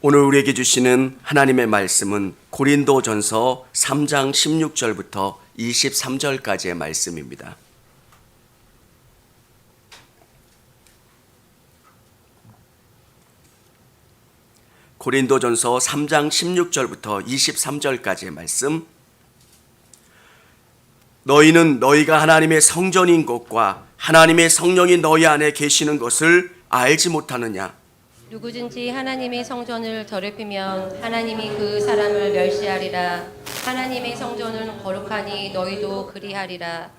오늘 우리에게 주시는 하나님의 말씀은 고린도전서 3장 16절부터 23절까지의 말씀입니다. 고린도전서 3장 16절부터 23절까지의 말씀. 너희는 너희가 하나님의 성전인 것과 하나님의 성령이 너희 안에 계시는 것을 알지 못하느냐? 누구든지 하나님의 성전을 더럽히면 하나님이 그 사람을 멸시하리라. 하나님의 성전은 거룩하니 너희도 그리하리라.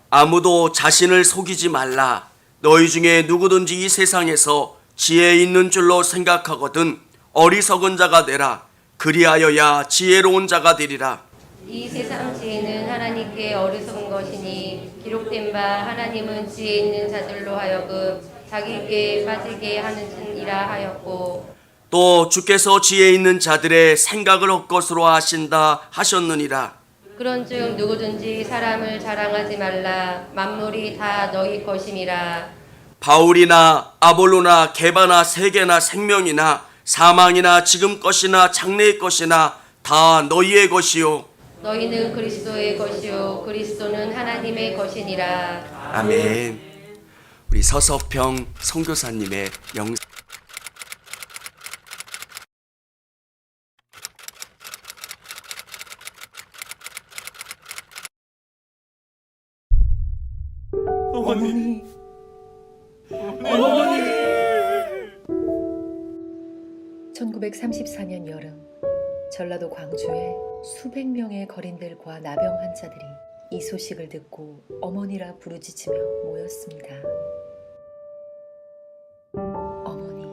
아무도 자신을 속이지 말라. 너희 중에 누구든지 이 세상에서 지혜 있는 줄로 생각하거든 어리석은 자가 되라. 그리하여야 지혜로운 자가 되리라. 이 세상 지혜는 하나님께 어리석은 것이니 기록된 바 하나님은 지혜 있는 자들로 하여금 자기께 빠지게 하느니라 하였고, 또 주께서 지혜 있는 자들의 생각을 헛것으로 하신다 하셨느니라. 그런즉 누구든지 사람을 자랑하지 말라. 만물이 다 너희 것임이라. 바울이나 아볼로나 게바나 세계나 생명이나 사망이나 지금 것이나 장래의 것이나 다 너희의 것이요. 너희는 그리스도의 것이요 그리스도는 하나님의 것이니라. 아멘. 우리 서서평 선교사님의 영상. 어머니. 1934년 여름, 전라도 광주에 수백 명의 거린들과 나병 환자들이 이 소식을 듣고 어머니라 부르짖으며 모였습니다. 어머니.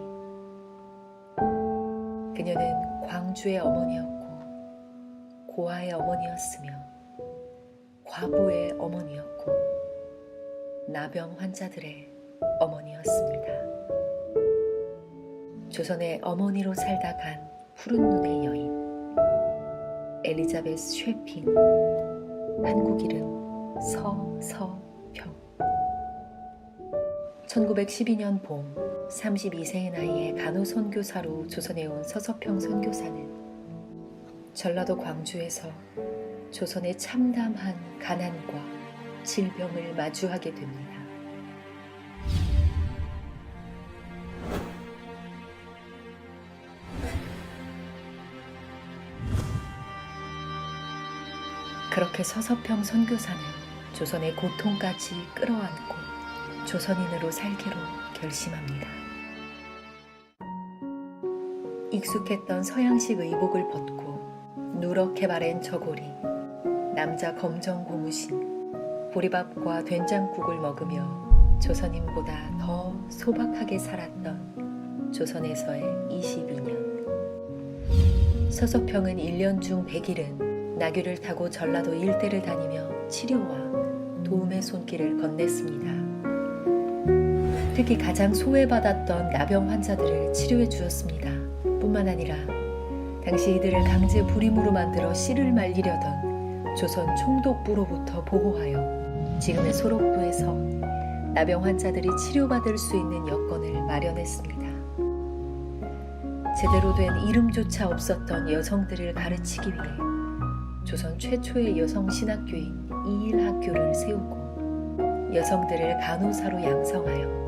그녀는 광주의 어머니였고 고아의 어머니였으며 과부의 어머니였고 나병 환자들의 어머니였습니다. 조선의 어머니로 살다 간 푸른 눈의 여인 엘리자베스 쉐핑, 한국 이름 서서평. 1912년 봄 32세의 나이에 간호선교사로 조선에 온 서서평 선교사는 전라도 광주에서 조선의 참담한 가난과 질병을 마주하게 됩니다. 그렇게 서서평 선교사는 조선의 고통까지 끌어안고 조선인으로 살기로 결심합니다. 익숙했던 서양식 의복을 벗고 누렇게 바랜 저고리, 남자 검정 고무신, 보리밥과 된장국을 먹으며 조선인보다 더 소박하게 살았던 조선에서의 22년. 서서평은 1년 중 100일은 나귀를 타고 전라도 일대를 다니며 치료와 도움의 손길을 건넸습니다. 특히 가장 소외받았던 나병 환자들을 치료해 주었습니다. 뿐만 아니라 당시 이들을 강제 불임으로 만들어 씨를 말리려던 조선 총독부로부터 보호하여 지금의 소록부에서 나병 환자들이 치료받을 수 있는 여건을 마련했습니다. 제대로 된 이름조차 없었던 여성들을 가르치기 위해 조선 최초의 여성 신학교인 이일학교를 세우고 여성들을 간호사로 양성하여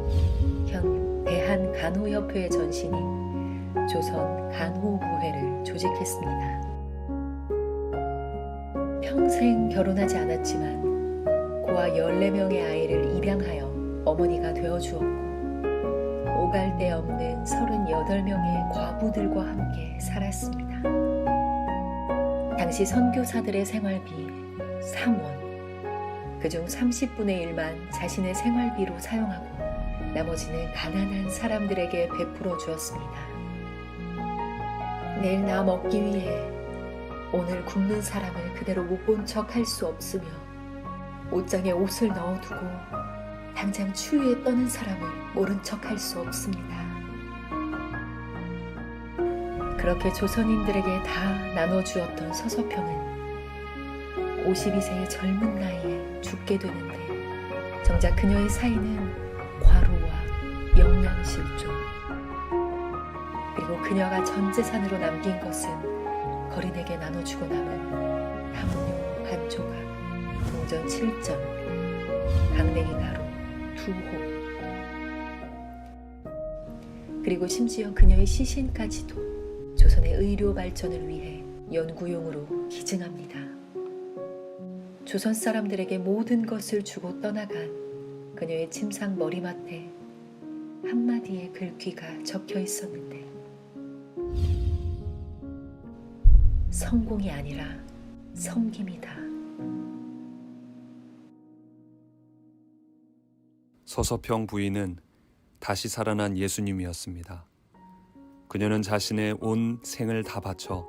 현 대한간호협회의 전신인 조선간호부회를 조직했습니다. 평생 결혼하지 않았지만 고아 14명의 아이를 입양하여 어머니가 되어주었고 오갈 데 없는 38명의 과부들과 함께 살았습니다. 당시 선교사들의 생활비 3원, 그중 30분의 1만 자신의 생활비로 사용하고 나머지는 가난한 사람들에게 베풀어 주었습니다. 내일 나 먹기 위해 오늘 굶는 사람을 그대로 못 본 척 할 수 없으며 옷장에 옷을 넣어두고 당장 추위에 떠는 사람을 모른 척 할 수 없습니다. 그렇게 조선인들에게 다 나눠주었던 서서평은 52세의 젊은 나이에 죽게 되는데 정작 그녀의 사인은 과로와 영양실조 그리고 그리고 그녀가 전 재산으로 남긴 것은 거린에게 나눠주고 남은 향료 한 조각, 동전 7점, 강냉이 가루 2호, 그리고 심지어 그녀의 시신까지도 조선의 의료 발전을 위해 연구용으로 기증합니다. 조선 사람들에게 모든 것을 주고 떠나간 그녀의 침상 머리맡에 한마디의 글귀가 적혀 있었는데, 성공이 아니라 섬김이다. 서서평 부인은 다시 살아난 예수님이었습니다. 그녀는 자신의 온 생을 다 바쳐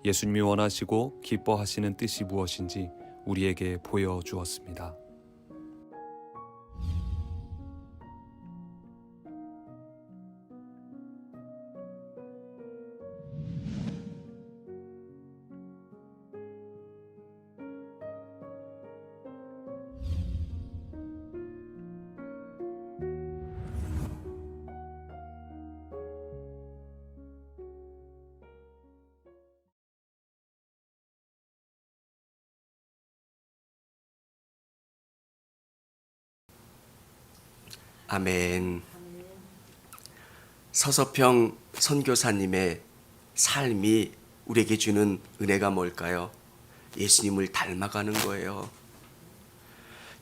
예수님이 원하시고 기뻐하시는 뜻이 무엇인지 우리에게 보여주었습니다. 아멘. 서서평 선교사님의 삶이 우리에게 주는 은혜가 뭘까요? 예수님을 닮아가는 거예요.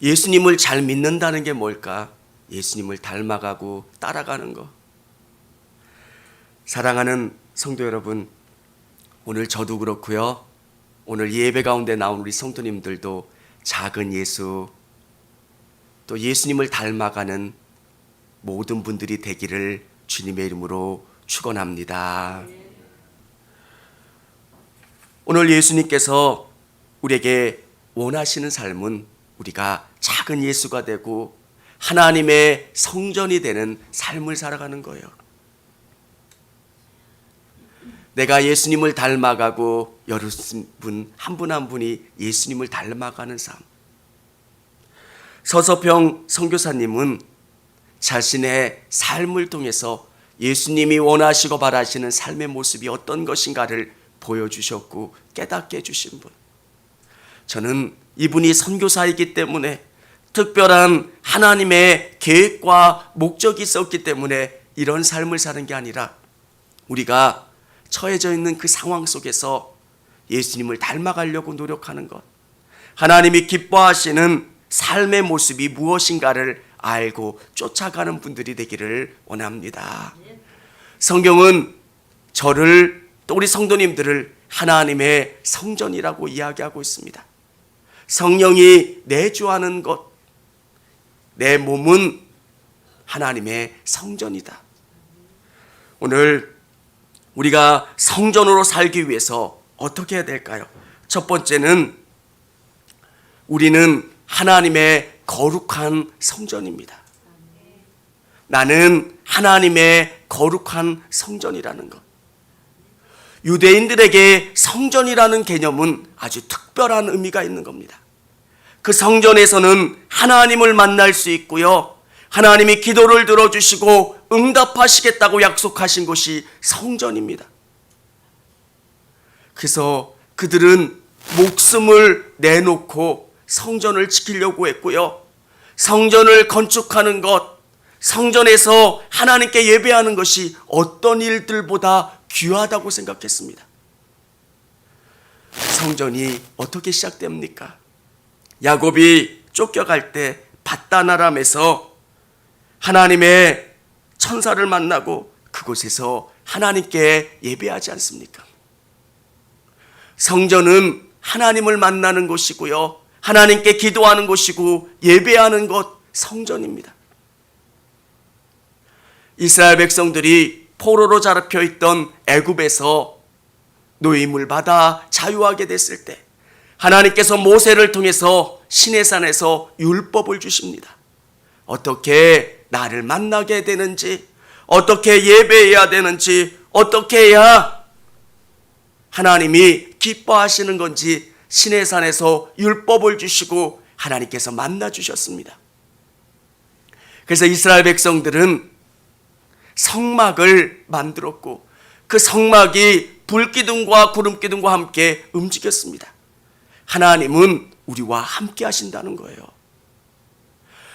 예수님을 잘 믿는다는 게 뭘까? 예수님을 닮아가고 따라가는 거. 사랑하는 성도 여러분, 오늘 저도 그렇고요. 오늘 예배 가운데 나온 우리 성도님들도 작은 예수, 또 예수님을 닮아가는 모든 분들이 되기를 주님의 이름으로 축원합니다. 오늘 예수님께서 우리에게 원하시는 삶은 우리가 작은 예수가 되고 하나님의 성전이 되는 삶을 살아가는 거예요. 내가 예수님을 닮아가고 여러분 한 분 한 분이 예수님을 닮아가는 삶. 서서평 선교사님은 자신의 삶을 통해서 예수님이 원하시고 바라시는 삶의 모습이 어떤 것인가를 보여주셨고 깨닫게 해주신 분. 저는 이분이 선교사이기 때문에 특별한 하나님의 계획과 목적이 있었기 때문에 이런 삶을 사는 게 아니라 우리가 처해져 있는 그 상황 속에서 예수님을 닮아가려고 노력하는 것, 하나님이 기뻐하시는 삶의 모습이 무엇인가를 알고 쫓아가는 분들이 되기를 원합니다. 성경은 저를 또 우리 성도님들을 하나님의 성전이라고 이야기하고 있습니다. 성령이 내주하는 것, 내 몸은 하나님의 성전이다. 오늘 우리가 성전으로 살기 위해서 어떻게 해야 될까요? 첫 번째는 우리는 하나님의 거룩한 성전입니다. 나는 하나님의 거룩한 성전이라는 것. 유대인들에게 성전이라는 개념은 아주 특별한 의미가 있는 겁니다. 그 성전에서는 하나님을 만날 수 있고요, 하나님이 기도를 들어주시고 응답하시겠다고 약속하신 곳이 성전입니다. 그래서 그들은 목숨을 내놓고 성전을 지키려고 했고요, 성전을 건축하는 것, 성전에서 하나님께 예배하는 것이 어떤 일들보다 귀하다고 생각했습니다. 성전이 어떻게 시작됩니까? 야곱이 쫓겨갈 때 밧단아람에서 하나님의 천사를 만나고 그곳에서 하나님께 예배하지 않습니까? 성전은 하나님을 만나는 곳이고요, 하나님께 기도하는 곳이고 예배하는 것, 성전입니다. 이스라엘 백성들이 포로로 잡혀 있던 애굽에서 노임을 받아 자유하게 됐을 때 하나님께서 모세를 통해서 시내산에서 율법을 주십니다. 어떻게 나를 만나게 되는지, 어떻게 예배해야 되는지, 어떻게 해야 하나님이 기뻐하시는 건지 시내산에서 율법을 주시고 하나님께서 만나 주셨습니다. 그래서 이스라엘 백성들은 성막을 만들었고 그 성막이 불기둥과 구름기둥과 함께 움직였습니다. 하나님은 우리와 함께 하신다는 거예요.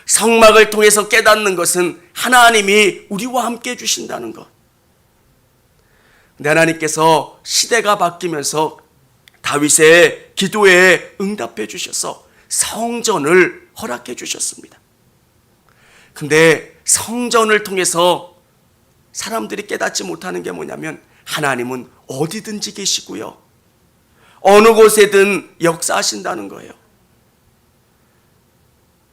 성막을 통해서 깨닫는 것은 하나님이 우리와 함께 해주신다는 것. 근데 하나님께서 시대가 바뀌면서 다윗의 기도에 응답해 주셔서 성전을 허락해 주셨습니다. 근데 성전을 통해서 사람들이 깨닫지 못하는 게 뭐냐면 하나님은 어디든지 계시고요, 어느 곳에든 역사하신다는 거예요.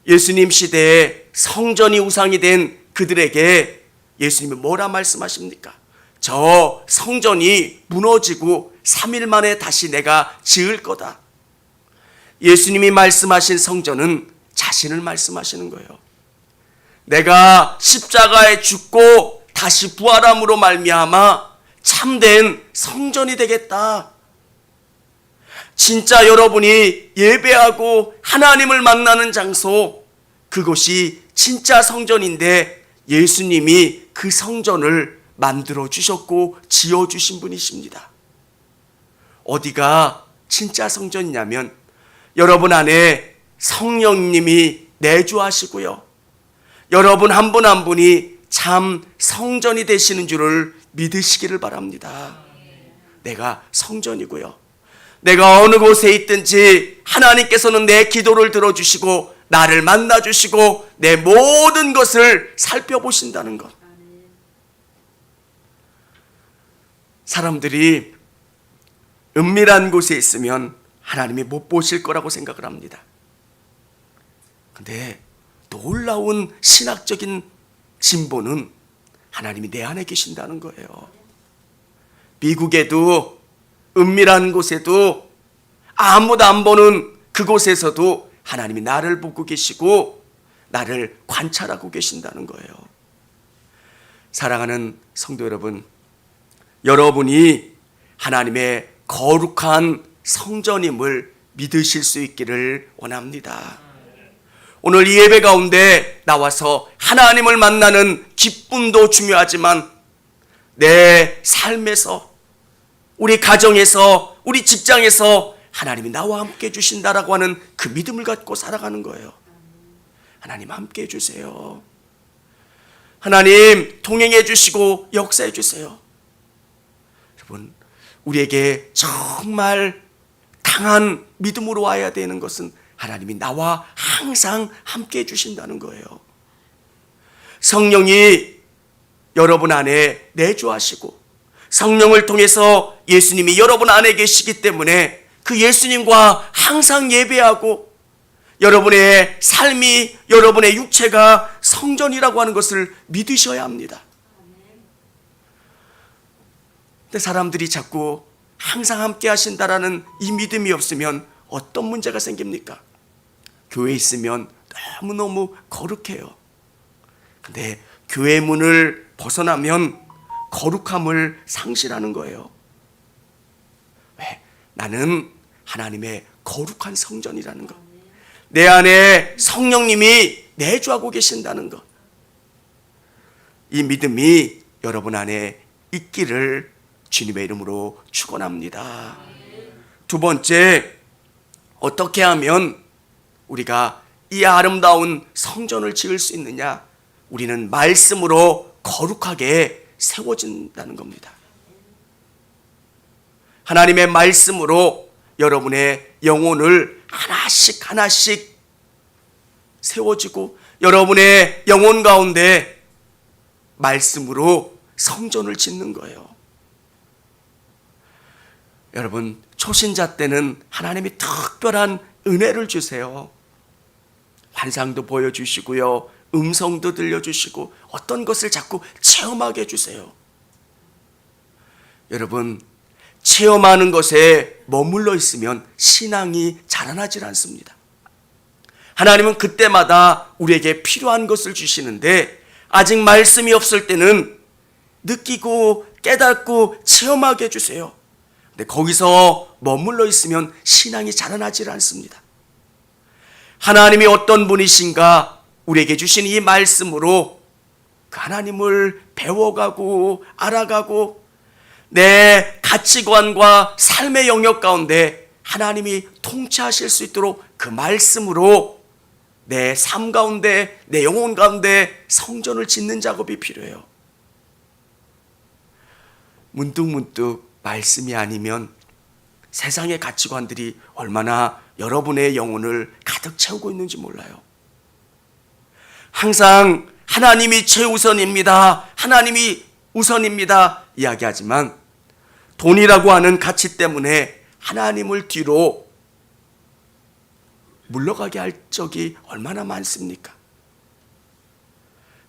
예수님 시대에 성전이 우상이 된 그들에게 예수님이 뭐라 말씀하십니까? 저 성전이 무너지고 3일 만에 다시 내가 지을 거다. 예수님이 말씀하신 성전은 자신을 말씀하시는 거예요. 내가 십자가에 죽고 다시 부활함으로 말미암아 참된 성전이 되겠다. 진짜 여러분이 예배하고 하나님을 만나는 장소, 그곳이 진짜 성전인데 예수님이 그 성전을 만들어 주셨고 지어 주신 분이십니다. 어디가 진짜 성전이냐면 여러분 안에 성령님이 내주하시고요, 여러분 한 분 한 분이 참 성전이 되시는 줄을 믿으시기를 바랍니다. 내가 성전이고요, 내가 어느 곳에 있든지 하나님께서는 내 기도를 들어주시고 나를 만나주시고 내 모든 것을 살펴보신다는 것. 사람들이 은밀한 곳에 있으면 하나님이 못 보실 거라고 생각을 합니다. 근데 놀라운 신학적인 진보는 하나님이 내 안에 계신다는 거예요. 미국에도 은밀한 곳에도 아무도 안 보는 그곳에서도 하나님이 나를 보고 계시고 나를 관찰하고 계신다는 거예요. 사랑하는 성도 여러분, 여러분이 하나님의 거룩한 성전임을 믿으실 수 있기를 원합니다. 오늘 이 예배 가운데 나와서 하나님을 만나는 기쁨도 중요하지만 내 삶에서, 우리 가정에서, 우리 직장에서 하나님이 나와 함께 해주신다라고 하는 그 믿음을 갖고 살아가는 거예요. 하나님 함께 해주세요. 하나님 동행해 주시고 역사해 주세요. 여러분, 우리에게 정말 강한 믿음으로 와야 되는 것은 하나님이 나와 항상 함께 해주신다는 거예요. 성령이 여러분 안에 내주하시고 성령을 통해서 예수님이 여러분 안에 계시기 때문에 그 예수님과 항상 예배하고 여러분의 삶이, 여러분의 육체가 성전이라고 하는 것을 믿으셔야 합니다. 근데 사람들이 자꾸 항상 함께 하신다라는 이 믿음이 없으면 어떤 문제가 생깁니까? 교회에 있으면 너무너무 거룩해요. 근데 교회 문을 벗어나면 거룩함을 상실하는 거예요. 왜? 나는 하나님의 거룩한 성전이라는 것, 내 안에 성령님이 내주하고 계신다는 것, 이 믿음이 여러분 안에 있기를 주님의 이름으로 축원합니다. 두 번째, 어떻게 하면 우리가 이 아름다운 성전을 지을 수 있느냐? 우리는 말씀으로 거룩하게 세워진다는 겁니다. 하나님의 말씀으로 여러분의 영혼을 하나씩 하나씩 세워지고 여러분의 영혼 가운데 말씀으로 성전을 짓는 거예요. 여러분, 초신자 때는 하나님이 특별한 은혜를 주세요. 환상도 보여주시고요, 음성도 들려주시고 어떤 것을 자꾸 체험하게 해주세요. 여러분, 체험하는 것에 머물러 있으면 신앙이 자라나질 않습니다. 하나님은 그때마다 우리에게 필요한 것을 주시는데 아직 말씀이 없을 때는 느끼고 깨닫고 체험하게 해주세요. 근데 거기서 머물러 있으면 신앙이 자라나질 않습니다. 하나님이 어떤 분이신가 우리에게 주신 이 말씀으로 그 하나님을 배워가고 알아가고 내 가치관과 삶의 영역 가운데 하나님이 통치하실 수 있도록 그 말씀으로 내 삶 가운데, 내 영혼 가운데 성전을 짓는 작업이 필요해요. 문득문득 말씀이 아니면 세상의 가치관들이 얼마나 여러분의 영혼을 가득 채우고 있는지 몰라요. 항상 하나님이 최우선입니다. 하나님이 우선입니다. 이야기하지만 돈이라고 하는 가치 때문에 하나님을 뒤로 물러가게 할 적이 얼마나 많습니까?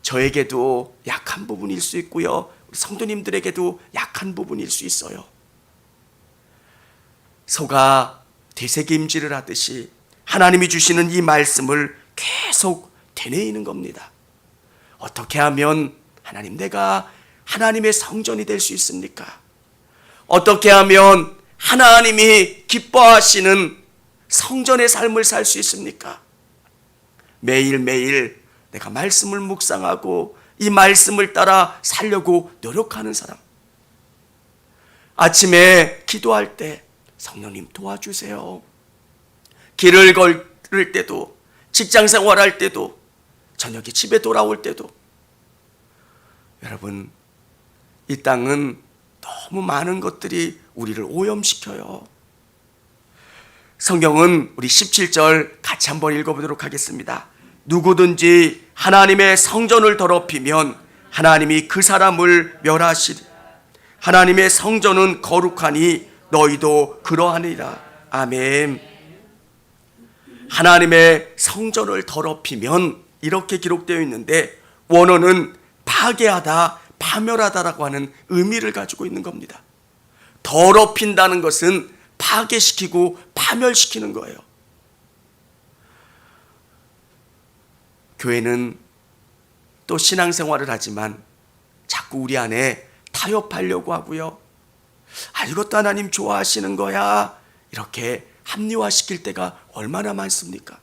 저에게도 약한 부분일 수 있고요. 우리 성도님들에게도 약한 부분일 수 있어요. 소가 되새김질을 하듯이 하나님이 주시는 이 말씀을 계속 되뇌이는 겁니다. 어떻게 하면 하나님, 내가 하나님의 성전이 될 수 있습니까? 어떻게 하면 하나님이 기뻐하시는 성전의 삶을 살 수 있습니까? 매일매일 내가 말씀을 묵상하고 이 말씀을 따라 살려고 노력하는 사람. 아침에 기도할 때 성령님 도와주세요. 길을 걸을 때도, 직장 생활할 때도, 저녁에 집에 돌아올 때도. 여러분, 이 땅은 너무 많은 것들이 우리를 오염시켜요. 성경은 우리 17절 같이 한번 읽어보도록 하겠습니다. 누구든지 하나님의 성전을 더럽히면 하나님이 그 사람을 멸하시리. 하나님의 성전은 거룩하니 너희도 그러하니라. 아멘. 하나님의 성전을 더럽히면 이렇게 기록되어 있는데, 원어는 파괴하다, 파멸하다라고 하는 의미를 가지고 있는 겁니다. 더럽힌다는 것은 파괴시키고 파멸시키는 거예요. 교회는 또 신앙생활을 하지만 자꾸 우리 안에 타협하려고 하고요. 이것도 하나님 좋아하시는 거야, 이렇게 합리화시킬 때가 얼마나 많습니까?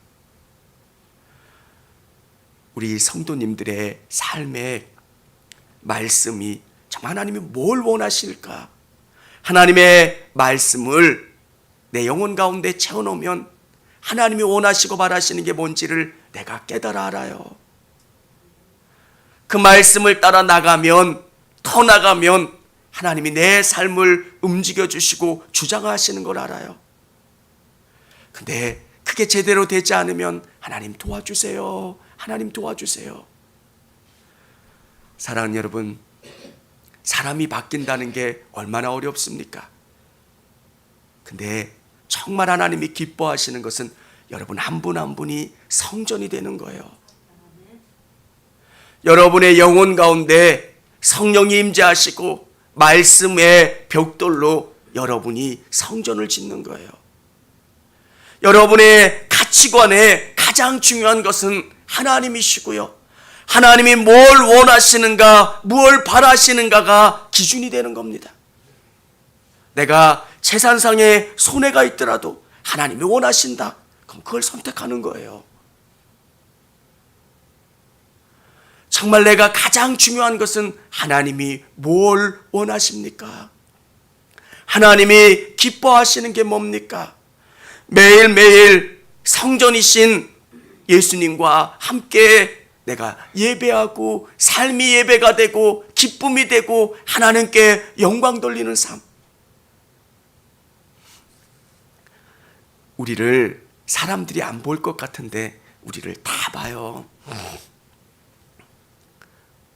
우리 성도님들의 삶의 말씀이 정말 하나님이 뭘 원하실까? 하나님의 말씀을 내 영혼 가운데 채워놓으면 하나님이 원하시고 바라시는 게 뭔지를 내가 깨달아 알아요. 그 말씀을 따라 나가면, 더 나가면 하나님이 내 삶을 움직여주시고 주장하시는 걸 알아요. 근데 그게 제대로 되지 않으면 하나님 도와주세요. 하나님 도와주세요. 사랑하는 여러분, 사람이 바뀐다는 게 얼마나 어렵습니까? 근데 정말 하나님이 기뻐하시는 것은 여러분 한 분 한 분이 성전이 되는 거예요. 여러분의 영혼 가운데 성령이 임재하시고 말씀의 벽돌로 여러분이 성전을 짓는 거예요. 여러분의 가치관에 가장 중요한 것은 하나님이시고요. 하나님이 뭘 원하시는가, 뭘 바라시는가가 기준이 되는 겁니다. 내가 재산상에 손해가 있더라도 하나님이 원하신다, 그럼 그걸 선택하는 거예요. 정말 내가 가장 중요한 것은 하나님이 뭘 원하십니까? 하나님이 기뻐하시는 게 뭡니까? 매일매일 성전이신 예수님과 함께 내가 예배하고 삶이 예배가 되고 기쁨이 되고 하나님께 영광 돌리는 삶. 우리를 사람들이 안 볼 것 같은데 우리를 다 봐요.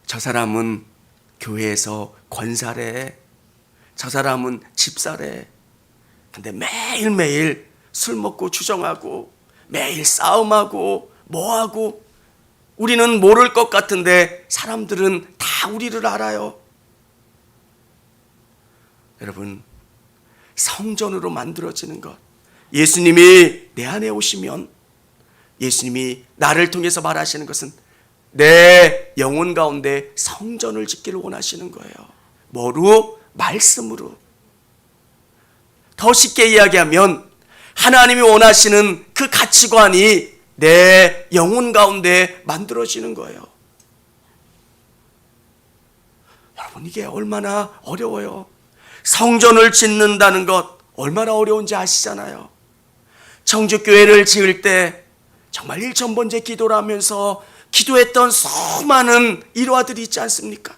저 사람은 교회에서 권사래, 저 사람은 집사래. 근데 매일매일 술 먹고 주정하고 매일 싸움하고 뭐하고, 우리는 모를 것 같은데 사람들은 다 우리를 알아요. 여러분, 성전으로 만들어지는 것, 예수님이 내 안에 오시면 예수님이 나를 통해서 말하시는 것은 내 영혼 가운데 성전을 짓기를 원하시는 거예요. 뭐로? 말씀으로. 더 쉽게 이야기하면 하나님이 원하시는 그 가치관이 내 영혼 가운데 만들어지는 거예요. 여러분, 이게 얼마나 어려워요. 성전을 짓는다는 것 얼마나 어려운지 아시잖아요. 청주교회를 지을 때 정말 일천번째 기도를 하면서 기도했던 수많은 일화들이 있지 않습니까?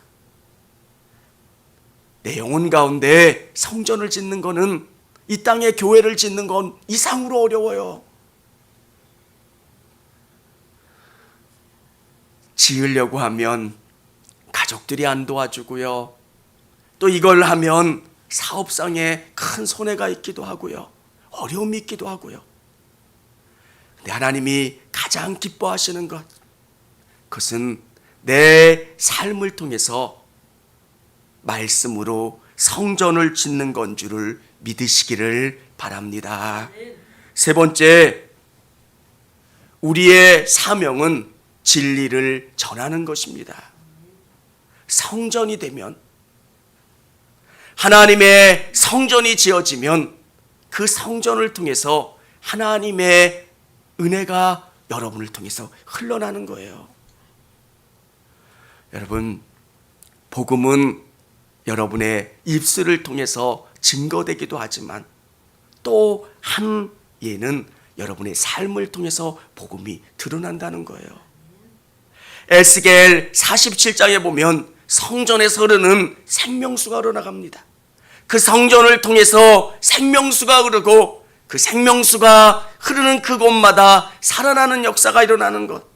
내 영혼 가운데 성전을 짓는 거는, 이 땅에 교회를 짓는 건 이상으로 어려워요. 지으려고 하면 가족들이 안 도와주고요. 또 이걸 하면 사업상에 큰 손해가 있기도 하고요. 어려움이 있기도 하고요. 근데 하나님이 가장 기뻐하시는 것, 그것은 내 삶을 통해서 말씀으로 성전을 짓는 건 줄을 믿으시기를 바랍니다. 세 번째, 우리의 사명은 진리를 전하는 것입니다. 성전이 되면, 하나님의 성전이 지어지면 그 성전을 통해서 하나님의 은혜가 여러분을 통해서 흘러나는 거예요. 여러분, 복음은 여러분의 입술을 통해서 증거되기도 하지만 또 한 예는 여러분의 삶을 통해서 복음이 드러난다는 거예요. 에스겔 47장에 보면 성전에서 흐르는 생명수가 흘러나갑니다. 그 성전을 통해서 생명수가 흐르고 그 생명수가 흐르는 그곳마다 살아나는 역사가 일어나는 것.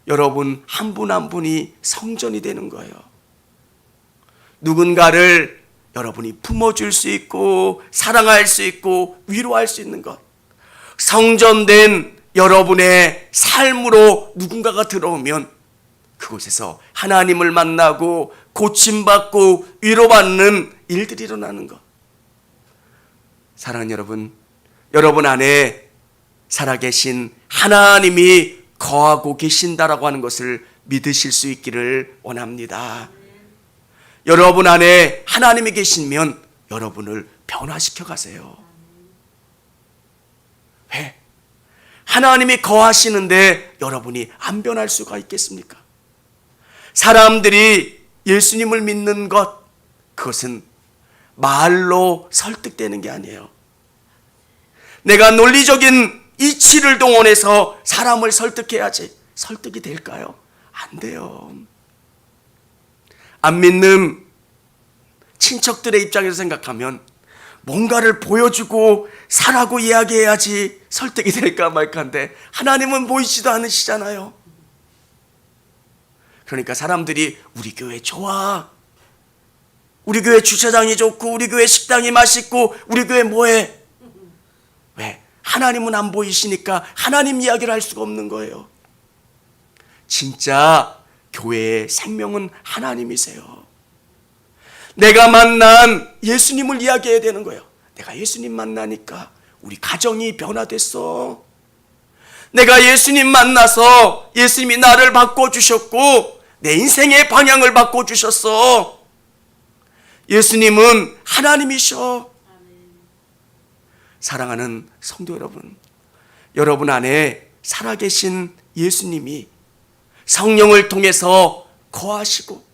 여러분 한 분 한 분이 성전이 되는 거예요. 누군가를 여러분이 품어줄 수 있고 사랑할 수 있고 위로할 수 있는 것. 성전된 여러분의 삶으로 누군가가 들어오면 그곳에서 하나님을 만나고 고침받고 위로받는 일들이 일어나는 것. 사랑하는 여러분, 여러분 안에 살아계신 하나님이 거하고 계신다라고 하는 것을 믿으실 수 있기를 원합니다. 여러분 안에 하나님이 계시면 여러분을 변화시켜 가세요. 왜? 하나님이 거하시는데 여러분이 안 변할 수가 있겠습니까? 사람들이 예수님을 믿는 것, 그것은 말로 설득되는 게 아니에요. 내가 논리적인 이치를 동원해서 사람을 설득해야지 설득이 될까요? 안 돼요. 안 믿는 친척들의 입장에서 생각하면 뭔가를 보여주고 사라고 이야기해야지 설득이 될까 말까인데 하나님은 보이지도 않으시잖아요. 그러니까 사람들이 우리 교회 좋아, 우리 교회 주차장이 좋고 우리 교회 식당이 맛있고 우리 교회 뭐해? 왜? 하나님은 안 보이시니까 하나님 이야기를 할 수가 없는 거예요. 진짜 교회의 생명은 하나님이세요. 내가 만난 예수님을 이야기해야 되는 거예요. 내가 예수님 만나니까 우리 가정이 변화됐어. 내가 예수님 만나서 예수님이 나를 바꿔주셨고 내 인생의 방향을 바꿔주셨어. 예수님은 하나님이셔. 사랑하는 성도 여러분, 여러분 안에 살아계신 예수님이 성령을 통해서 거하시고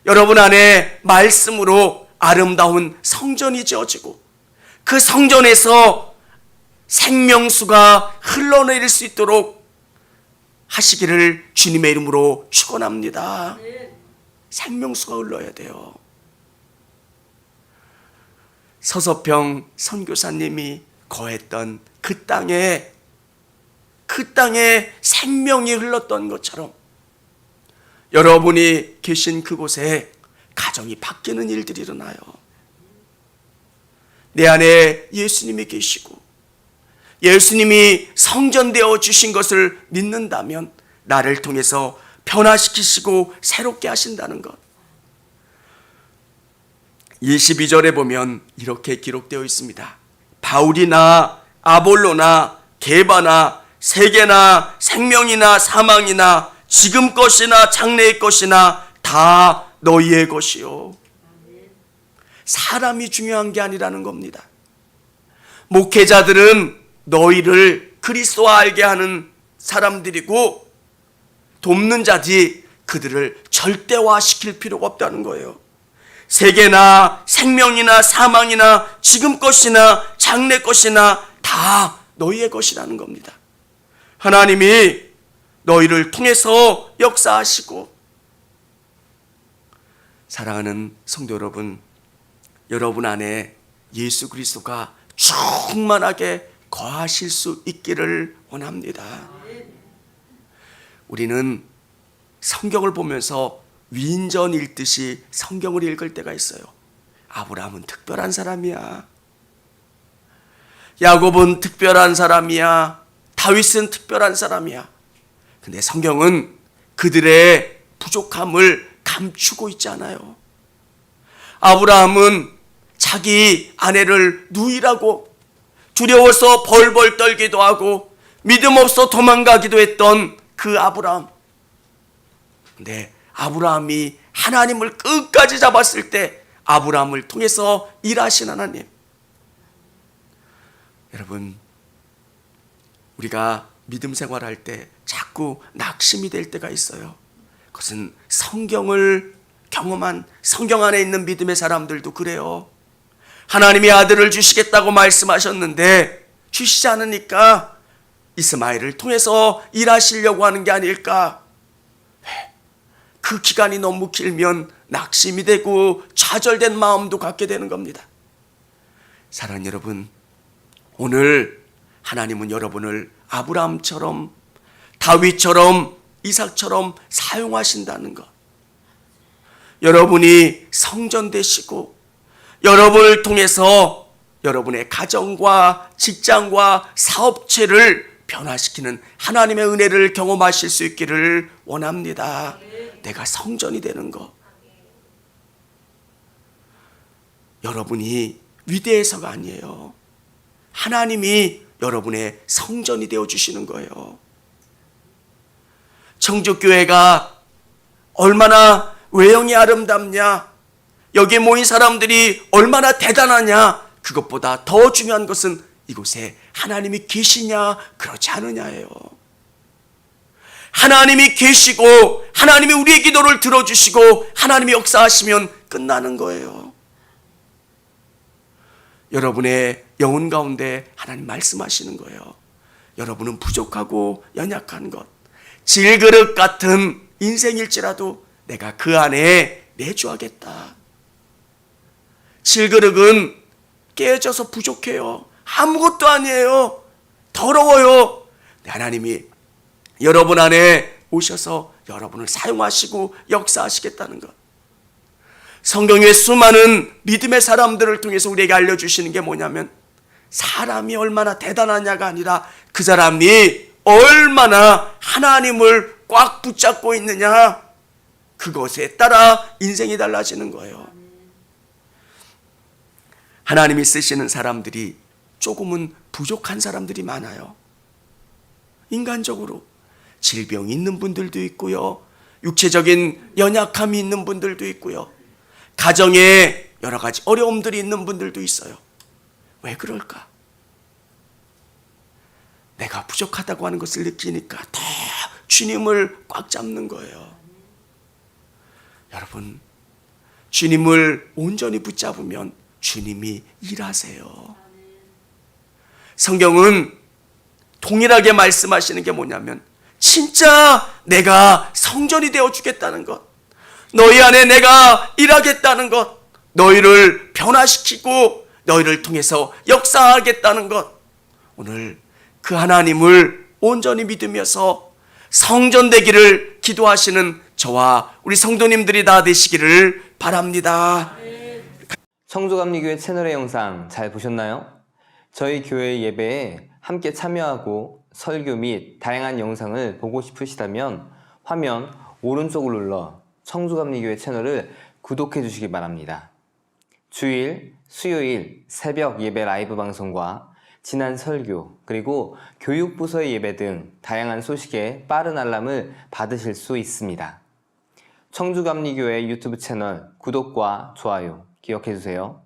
여러분 안에 말씀으로 아름다운 성전이 지어지고 그 성전에서 생명수가 흘러내릴 수 있도록 하시기를 주님의 이름으로 축원합니다. 생명수가 흘러야 돼요. 서서평 선교사님이 거했던 그 땅에 생명이 흘렀던 것처럼 여러분이 계신 그곳에 가정이 바뀌는 일들이 일어나요. 내 안에 예수님이 계시고 예수님이 성전되어 주신 것을 믿는다면 나를 통해서 변화시키시고 새롭게 하신다는 것. 22절에 보면 이렇게 기록되어 있습니다. 바울이나 아볼로나 게바나 세계나 생명이나 사망이나 지금 것이나 장래의 것이나 다 너희의 것이요. 사람이 중요한 게 아니라는 겁니다. 목회자들은 너희를 그리스도와 알게 하는 사람들이고 돕는 자들이 그들을 절대화시킬 필요가 없다는 거예요. 세계나 생명이나 사망이나 지금 것이나 장래 것이나 다 너희의 것이라는 겁니다. 하나님이 너희를 통해서 역사하시고, 사랑하는 성도 여러분, 여러분 안에 예수 그리스도가 충만하게 거하실 수 있기를 원합니다. 우리는 성경을 보면서 위인전 읽듯이 성경을 읽을 때가 있어요. 아브라함은 특별한 사람이야. 야곱은 특별한 사람이야. 다윗은 특별한 사람이야. 근데 성경은 그들의 부족함을 감추고 있지 않아요. 아브라함은 자기 아내를 누이라고 두려워서 벌벌 떨기도 하고 믿음 없어 도망가기도 했던 그 아브라함. 근데 아브라함이 하나님을 끝까지 잡았을 때 아브라함을 통해서 일하신 하나님. 여러분, 우리가 믿음 생활할 때 자꾸 낙심이 될 때가 있어요. 그것은 성경을 경험한, 성경 안에 있는 믿음의 사람들도 그래요. 하나님이 아들을 주시겠다고 말씀하셨는데 주시지 않으니까 이스마엘을 통해서 일하시려고 하는 게 아닐까. 그 기간이 너무 길면 낙심이 되고 좌절된 마음도 갖게 되는 겁니다. 사랑하는 여러분, 오늘 하나님은 여러분을 아브라함처럼, 다윗처럼, 이삭처럼 사용하신다는 것. 여러분이 성전되시고 여러분을 통해서 여러분의 가정과 직장과 사업체를 변화시키는 하나님의 은혜를 경험하실 수 있기를 원합니다. 내가 성전이 되는 것. 여러분이 위대해서가 아니에요. 하나님이 여러분의 성전이 되어주시는 거예요. 청주교회가 얼마나 외형이 아름답냐, 여기에 모인 사람들이 얼마나 대단하냐, 그것보다 더 중요한 것은 이곳에 하나님이 계시냐 그렇지 않느냐예요. 하나님이 계시고 하나님이 우리의 기도를 들어주시고 하나님이 역사하시면 끝나는 거예요. 여러분의 영혼 가운데 하나님 말씀하시는 거예요. 여러분은 부족하고 연약한 것, 질그릇 같은 인생일지라도 내가 그 안에 내주하겠다. 질그릇은 깨져서 부족해요. 아무것도 아니에요. 더러워요. 하나님이 여러분 안에 오셔서 여러분을 사용하시고 역사하시겠다는 것. 성경의 수많은 믿음의 사람들을 통해서 우리에게 알려주시는 게 뭐냐면, 사람이 얼마나 대단하냐가 아니라 그 사람이 얼마나 하나님을 꽉 붙잡고 있느냐, 그것에 따라 인생이 달라지는 거예요. 하나님이 쓰시는 사람들이 조금은 부족한 사람들이 많아요. 인간적으로 질병이 있는 분들도 있고요, 육체적인 연약함이 있는 분들도 있고요, 가정에 여러 가지 어려움들이 있는 분들도 있어요. 왜 그럴까? 내가 부족하다고 하는 것을 느끼니까 더 주님을 꽉 잡는 거예요. 여러분, 주님을 온전히 붙잡으면 주님이 일하세요. 성경은 동일하게 말씀하시는 게 뭐냐면, 진짜 내가 성전이 되어주겠다는 것, 너희 안에 내가 일하겠다는 것, 너희를 변화시키고 너희를 통해서 역사하겠다는 것. 오늘 그 하나님을 온전히 믿으면서 성전되기를 기도하시는 저와 우리 성도님들이 다 되시기를 바랍니다. 청주감리교회 채널의 영상 잘 보셨나요? 저희 교회 예배에 함께 참여하고 설교 및 다양한 영상을 보고 싶으시다면 화면 오른쪽을 눌러 청주감리교회 채널을 구독해 주시기 바랍니다. 주일, 수요일 새벽 예배 라이브 방송과 지난 설교, 그리고 교육부서의 예배 등 다양한 소식에 빠른 알람을 받으실 수 있습니다. 청주감리교회 유튜브 채널 구독과 좋아요 기억해 주세요.